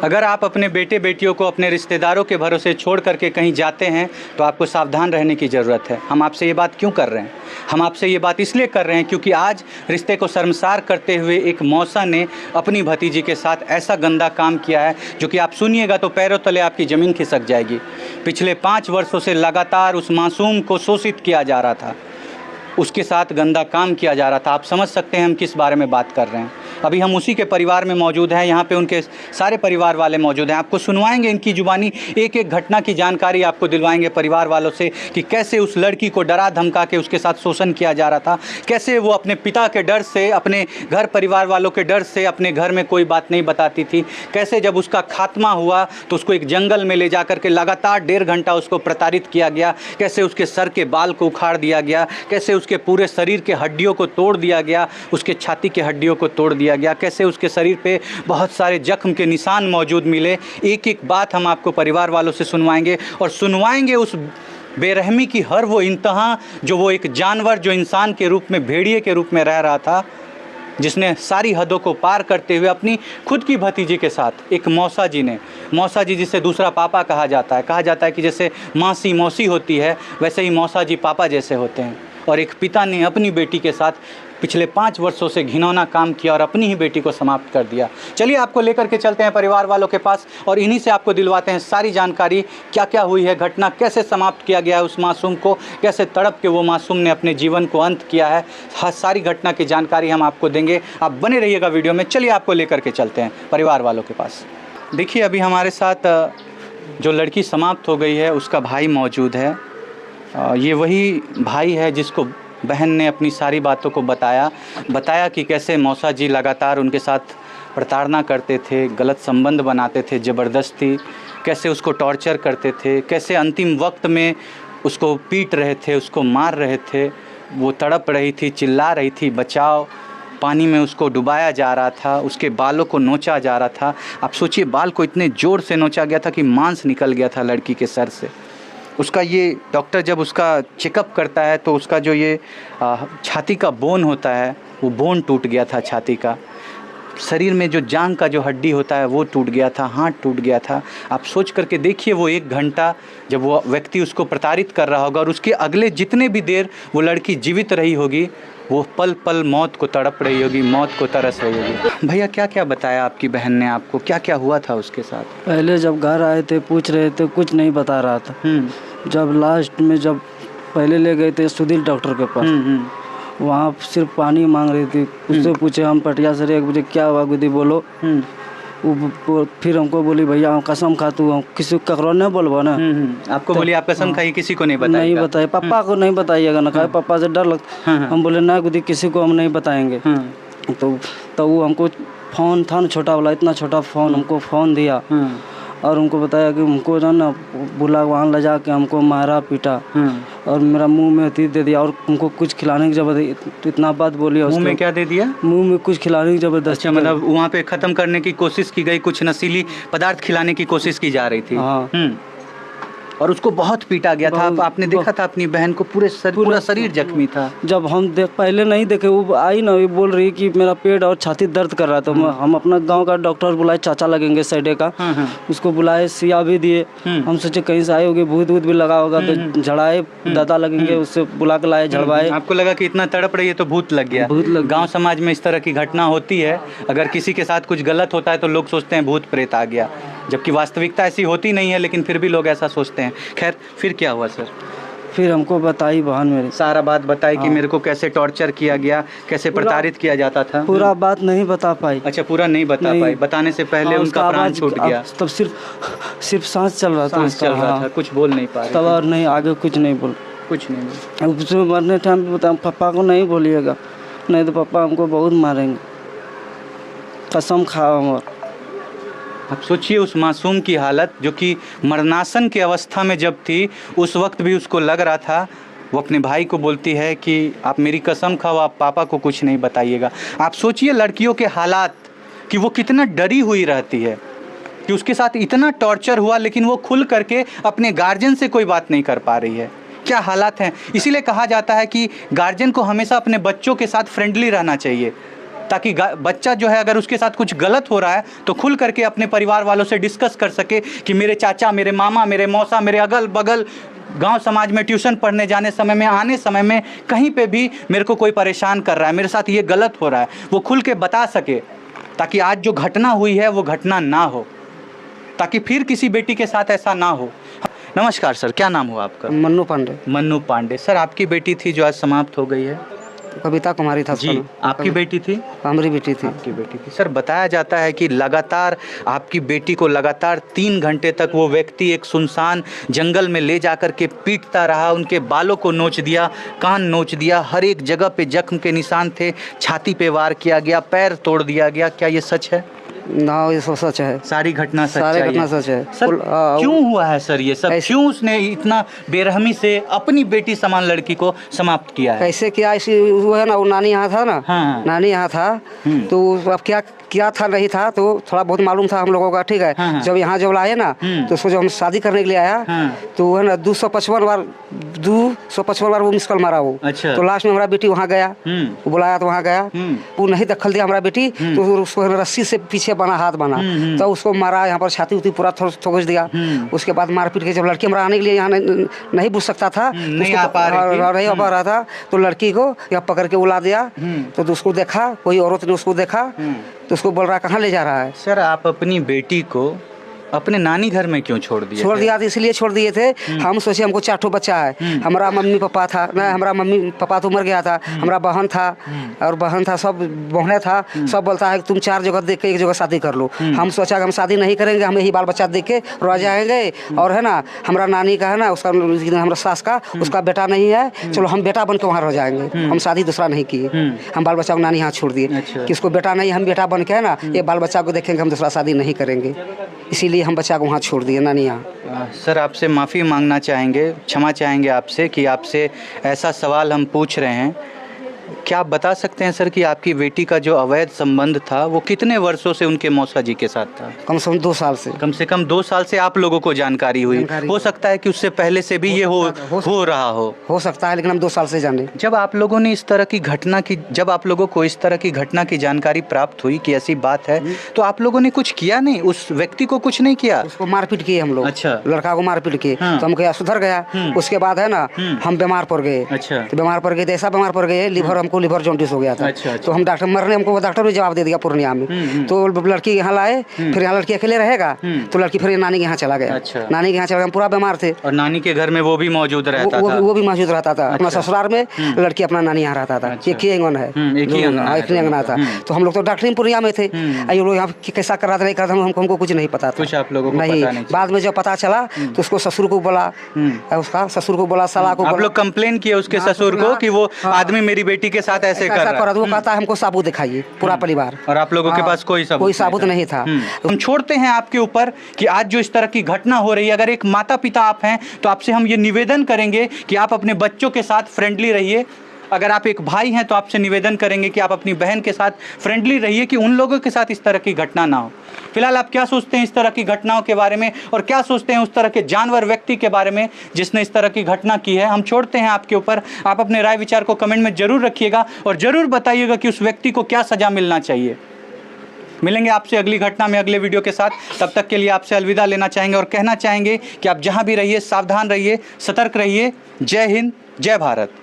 अगर आप अपने बेटे बेटियों को अपने रिश्तेदारों के भरोसे छोड़ करके कहीं जाते हैं तो आपको सावधान रहने की ज़रूरत है। हम आपसे ये बात क्यों कर रहे हैं? हम आपसे ये बात इसलिए कर रहे हैं क्योंकि आज रिश्ते को शर्मसार करते हुए एक मौसा ने अपनी भतीजी के साथ ऐसा गंदा काम किया है जो कि आप सुनिएगा तो पैरों तले आपकी ज़मीन खिसक जाएगी। पिछले 5 वर्षों से लगातार उस मासूम को शोषित किया जा रहा था, उसके साथ गंदा काम किया जा रहा था। आप समझ सकते हैं हम किस बारे में बात कर रहे हैं। अभी हम उसी के परिवार में मौजूद हैं, यहाँ पे उनके सारे परिवार वाले मौजूद हैं। आपको सुनवाएंगे इनकी ज़ुबानी एक एक घटना की जानकारी आपको दिलवाएंगे परिवार वालों से कि कैसे उस लड़की को डरा धमका के उसके साथ शोषण किया जा रहा था, कैसे वो अपने पिता के डर से, अपने घर परिवार वालों के डर से अपने घर में कोई बात नहीं बताती थी, कैसे जब उसका खात्मा हुआ तो उसको एक जंगल में ले जा कर के लगातार 1.5 घंटा उसको प्रताड़ित किया गया, कैसे उसके सर के बाल को उखाड़ दिया गया, कैसे उसके पूरे शरीर के हड्डियों को तोड़ दिया गया, उसके छाती के हड्डियों को तोड़ दिया गया, कैसे उसके शरीर पे बहुत सारे जख्म के निशान मौजूद मिले। एक एक बात हम आपको परिवार वालों से सुनवाएंगे और सुनवाएंगे उस बेरहमी की हर वो इंतहा जो वो एक जानवर जो इंसान के रूप में, भेड़िए के रूप में रह रहा था, जिसने सारी हदों को पार करते हुए अपनी खुद की भतीजी के साथ, एक मौसा जी ने, मौसा जी जिसे दूसरा पापा कहा जाता है कि जैसे मासी मौसी होती है वैसे ही मौसा जी पापा जैसे होते हैं। और एक पिता ने अपनी बेटी के साथ पिछले 5 वर्षों से घिनौना काम किया और अपनी ही बेटी को समाप्त कर दिया। चलिए आपको लेकर के चलते हैं परिवार वालों के पास और इन्हीं से आपको दिलवाते हैं सारी जानकारी, क्या क्या हुई है, घटना कैसे समाप्त किया गया है उस मासूम को, कैसे तड़प के वो मासूम ने अपने जीवन को अंत किया है। हर सारी घटना की जानकारी हम आपको देंगे, आप बने रहिएगा वीडियो में। चलिए आपको लेकर के चलते हैं परिवार वालों के पास। देखिए अभी हमारे साथ जो लड़की समाप्त हो गई है उसका भाई मौजूद है। ये वही भाई है जिसको बहन ने अपनी सारी बातों को बताया कि कैसे मौसा जी लगातार उनके साथ प्रताड़ना करते थे, गलत संबंध बनाते थे ज़बरदस्ती, कैसे उसको टॉर्चर करते थे, कैसे अंतिम वक्त में उसको पीट रहे थे, उसको मार रहे थे, वो तड़प रही थी, चिल्ला रही थी बचाओ, पानी में उसको डुबाया जा रहा था, उसके बालों को नोचा जा रहा था। आप सोचिए बाल को इतने ज़ोर से नोचा गया था कि मांस निकल गया था लड़की के सर से। उसका ये डॉक्टर जब उसका चेकअप करता है तो उसका जो ये छाती का बोन होता है वो बोन टूट गया था छाती का, शरीर में जो जांघ का जो हड्डी होता है वो टूट गया था, हाथ टूट गया था। आप सोच करके देखिए वो 1 घंटा जब वो व्यक्ति उसको प्रताड़ित कर रहा होगा और उसके अगले जितने भी देर वो लड़की जीवित रही होगी वो पल पल मौत को तड़प रही होगी, मौत को तरस रही होगी। भैया क्या क्या बताया आपकी बहन ने आपको, क्या क्या हुआ था उसके साथ? पहले जब घर आए थे पूछ रहे थे, कुछ नहीं बता रहा था। जब लास्ट में जब पहले ले गए थे सुधीर डॉक्टर के पास, वहाँ सिर्फ पानी मांग रही थी। उससे पूछे हम पटिया से मुझे क्या हुआ गुदी बोलो। फिर हमको बोली भैया कसम खा तू किसी ककरो नहीं बोलबो ना। आपको बोली आप कसम खाइए किसी को नहीं बताइएगा? नहीं बताए, पापा को नहीं बताइएगा ना, कहा पापा से डर लगता। हम बोले ना गुदी किसी को हम नहीं बताएंगे। तो वो हमको फ़ोन था ना छोटा वाला, इतना छोटा फ़ोन, हमको फ़ोन दिया और उनको बताया कि हमको जो ना बुला वहाँ ले जा के हमको मारा पीटा और मेरा मुंह में दे दिया और हमको कुछ खिलाने की जबरदस्ती, तो इतना बात बोली। मुंह में क्या दे दिया? मुंह में कुछ खिलाने की जबरदस्ती। अच्छा, मतलब वहाँ पे ख़त्म करने की कोशिश की गई, कुछ नशीली पदार्थ खिलाने की कोशिश की जा रही थी। हाँ। और उसको बहुत पीटा गया था। आपने देखा था अपनी बहन को, पूरा शरीर जख्मी था। जब हम पहले नहीं देखे, वो आई ना, वो बोल रही कि मेरा पेट और छाती दर्द कर रहा था। तो हम अपना गांव का डॉक्टर बुलाए, चाचा लगेंगे साइडे का, उसको बुलाए, सिया भी दिए। हम सोचे कहीं से आए होगी, भूत वूत भी लगा होगा तो झड़ाए, दादा लगेंगे, उससे बुला के लाए, झड़वाए। आपको लगा कि इतना तड़प रही है तो भूत लग गया? गाँव समाज में इस तरह की घटना होती है। अगर किसी के साथ कुछ गलत होता है तो लोग सोचते हैं भूत प्रेत आ गया, जबकि वास्तविकता ऐसी होती नहीं है, लेकिन फिर भी लोग ऐसा सोचते हैं। खैर फिर क्या हुआ सर? फिर हमको बताई बहन मेरी, सारा बात बताई कि मेरे को कैसे टॉर्चर किया गया, कैसे प्रताड़ित किया जाता था। पूरा बात नहीं बता पाई। अच्छा, पूरा नहीं बता पाई। बताने से पहले उनका प्राण छूट गया। तब सिर्फ सांस चल रहा था, कुछ बोल नहीं पा रहे तब। और नहीं, आगे कुछ नहीं बोल। उसमें मरने टाइम पे बता, पापा को नहीं बोलिएगा, नहीं तो पापा हमको बहुत मारेंगे, कसम खाओ हमारा। आप सोचिए उस मासूम की हालत, जो कि मरणासन की अवस्था में जब थी, उस वक्त भी उसको लग रहा था। वो अपने भाई को बोलती है कि आप मेरी कसम खाओ, आप पापा को कुछ नहीं बताइएगा। आप सोचिए लड़कियों के हालात कि वो कितना डरी हुई रहती है कि उसके साथ इतना टॉर्चर हुआ, लेकिन वो खुल करके अपने गार्जियन से कोई बात नहीं कर पा रही है। क्या हालात हैं। इसीलिए कहा जाता है कि गार्जियन को हमेशा अपने बच्चों के साथ फ्रेंडली रहना चाहिए। ताकि बच्चा जो है अगर उसके साथ कुछ गलत हो रहा है तो खुल करके अपने परिवार वालों से डिस्कस कर सके कि मेरे चाचा, मेरे मामा, मेरे मौसा, मेरे अगल बगल गांव समाज में ट्यूशन पढ़ने जाने समय में, आने समय में कहीं पे भी मेरे को कोई परेशान कर रहा है, मेरे साथ ये गलत हो रहा है, वो खुल के बता सके, ताकि आज जो घटना हुई है वो घटना ना हो, ताकि फिर किसी बेटी के साथ ऐसा ना हो। नमस्कार सर, क्या नाम हुआ आपका? मन्नू पांडे। मन्नू पांडे। सर, आपकी बेटी थी जो आज समाप्त हो गई है? कविता कुमारी था जी। आपकी बेटी थी? हमारी बेटी थी। आपकी बेटी थी। सर, बताया जाता है कि लगातार आपकी बेटी को लगातार 3 घंटे तक वो व्यक्ति एक सुनसान जंगल में ले जाकर के पीटता रहा, उनके बालों को नोच दिया, कान नोच दिया, हर एक जगह पे जख्म के निशान थे, छाती पे वार किया गया, पैर तोड़ दिया गया। क्या ये सच है? ना, ये सब सच है। सारी घटना सच है? सारी घटना सच है। सर, क्यों हुआ है सर ये सब? क्यों उसने इतना बेरहमी से अपनी बेटी समान लड़की को समाप्त किया है? कैसे किया? इसी वो है ना, वो नानी यहाँ था ना। हाँ। नानी यहाँ था तो अब क्या था नहीं था तो थोड़ा बहुत मालूम था हम लोगों का, ठीक है। हाँ। जब यहाँ जब लाए ना तो उसको जब हम शादी करने के लिए आया तो वो है ना 255 बार वो मिस कॉल मारा वो। अच्छा। तो लास्ट में हमारा बेटी वहाँ गया, वो बुलाया तो वहाँ गया, वो नहीं दखल दिया हमारा बेटी, तो उसको रस्सी से पीछे बना, हाथ बना, तो उसको मारा, यहाँ पर छाती उती पूरा ठोक दिया। उसके बाद मारपीट के जब लड़की हमारा आने के लिए यहाँ नहीं बुझ सकता था, नहीं आ पा रहा था, तो लड़की को यहाँ पकड़ के उला दिया। तो उसको देखा, कोई औरत ने उसको देखा तो उसको बोल रहा कहाँ ले जा रहा है? सर, आप अपनी बेटी को अपने नानी घर में क्यों छोड़ दिए? छोड़ दिया था इसलिए छोड़ दिए थे, हम सोचे हमको 4 बच्चा है, हमारा मम्मी पापा था ना, हमारा मम्मी पापा तो मर गया था, हमारा बहन था और बहन था, सब बहने था, सब बोलता है कि तुम 4 जगह देख के एक जगह शादी कर लो। हम सोचा कि हम शादी नहीं करेंगे, हम यही बाल बच्चा देख के रह जाएंगे, और है ना हमारा नानी का है ना, उसका हमारा सास का उसका बेटा नहीं है, चलो हम बेटा बन के वहाँ रह जाएंगे। हम शादी दूसरा नहीं किए, हम बाल बच्चा को नानी यहाँ छोड़ दिए कि उसको बेटा नहीं, हम बेटा बन के है ना ये बाल बच्चा को देखेंगे, हम दूसरा शादी नहीं करेंगे, इसीलिए हम बच्चा को वहाँ छोड़ दिए नानी यहाँ। सर, आपसे माफ़ी मांगना चाहेंगे, क्षमा चाहेंगे आपसे कि आपसे ऐसा सवाल हम पूछ रहे हैं। क्या आप बता सकते हैं सर कि आपकी बेटी का जो अवैध संबंध था वो कितने वर्षों से उनके मौसा जी के साथ था? कम से कम 2 साल से। कम से कम 2 साल से आप लोगों को जानकारी हुई? हो सकता है कि उससे पहले से भी ये हो रहा हो सकता है, लेकिन हम 2 साल से जाने। जब आप लोगों ने इस तरह की घटना की, जब आप लोगों को इस तरह की घटना की जानकारी प्राप्त हुई कि ऐसी बात है, तो आप लोगों ने कुछ किया नहीं? उस व्यक्ति को कुछ नहीं किया? उसको मारपीट किए हम लोग। अच्छा। लड़का को मारपीट किए तो हम क्या सुधर गया। उसके बाद है ना हम बीमार पड़ गए। अच्छा। बीमार पड़ गए तो ऐसा बीमार पड़ गए, हमको लिवर जॉन्डिस हो गया था। अच्छा। तो हम डॉक्टर मरने, हमको डॉक्टर ने जवाब दे दिया पूर्णिया में। तो लड़की यहाँ लाए, फिर यहाँ लड़की अकेले रहेगा, तो लड़की फिर नानी के यहाँ चला गया। अच्छा। नानी के यहाँ चला गया, हम पूरा बीमार थे। और नानी के घर में वो भी मौजूद रहता था? वो भी मौजूद रहता था। अपना ससुराल में लड़की अपना नानी यहाँ रहता था। एक ही अंगन है, एक ही अंगना था। तो हम लोग तो डॉक्टरी पूर्णिया में थे, लोग यहाँ कैसा कर रहा था नहीं कर रहा था हमको कुछ नहीं पता था। कुछ आप लोगों को नहीं। बाद में जब पता चला तो उसको ससुर को बोला, उसका ससुर को बोला, साला को। आप लोग कंप्लेन किए उसके ससुर को कि वो आदमी मेरी बेटी के साथ ऐसे कर रहा है? वो कहता है हमको साबुत दिखाइए पूरा परिवार। और आप लोगों के पास कोई साबुत नहीं था। हम छोड़ते हैं आपके ऊपर कि आज जो इस तरह की घटना हो रही है, अगर एक माता पिता आप हैं तो आपसे हम ये निवेदन करेंगे कि आप अपने बच्चों के साथ फ्रेंडली रहिए। अगर आप एक भाई हैं तो आपसे निवेदन करेंगे कि आप अपनी बहन के साथ फ्रेंडली रहिए, कि उन लोगों के साथ इस तरह की घटना ना हो। फिलहाल आप क्या सोचते हैं इस तरह की घटनाओं के बारे में, और क्या सोचते हैं उस तरह के जानवर व्यक्ति के बारे में जिसने इस तरह की घटना की है? हम छोड़ते हैं आपके ऊपर। आप अपने राय विचार को कमेंट में जरूर रखिएगा और जरूर बताइएगा कि उस व्यक्ति को क्या सजा मिलना चाहिए। मिलेंगे आपसे अगली घटना में, अगले वीडियो के साथ। तब तक के लिए आपसे अलविदा लेना चाहेंगे और कहना चाहेंगे कि आप जहां भी रहिए सावधान रहिए, सतर्क रहिए। जय हिंद, जय भारत।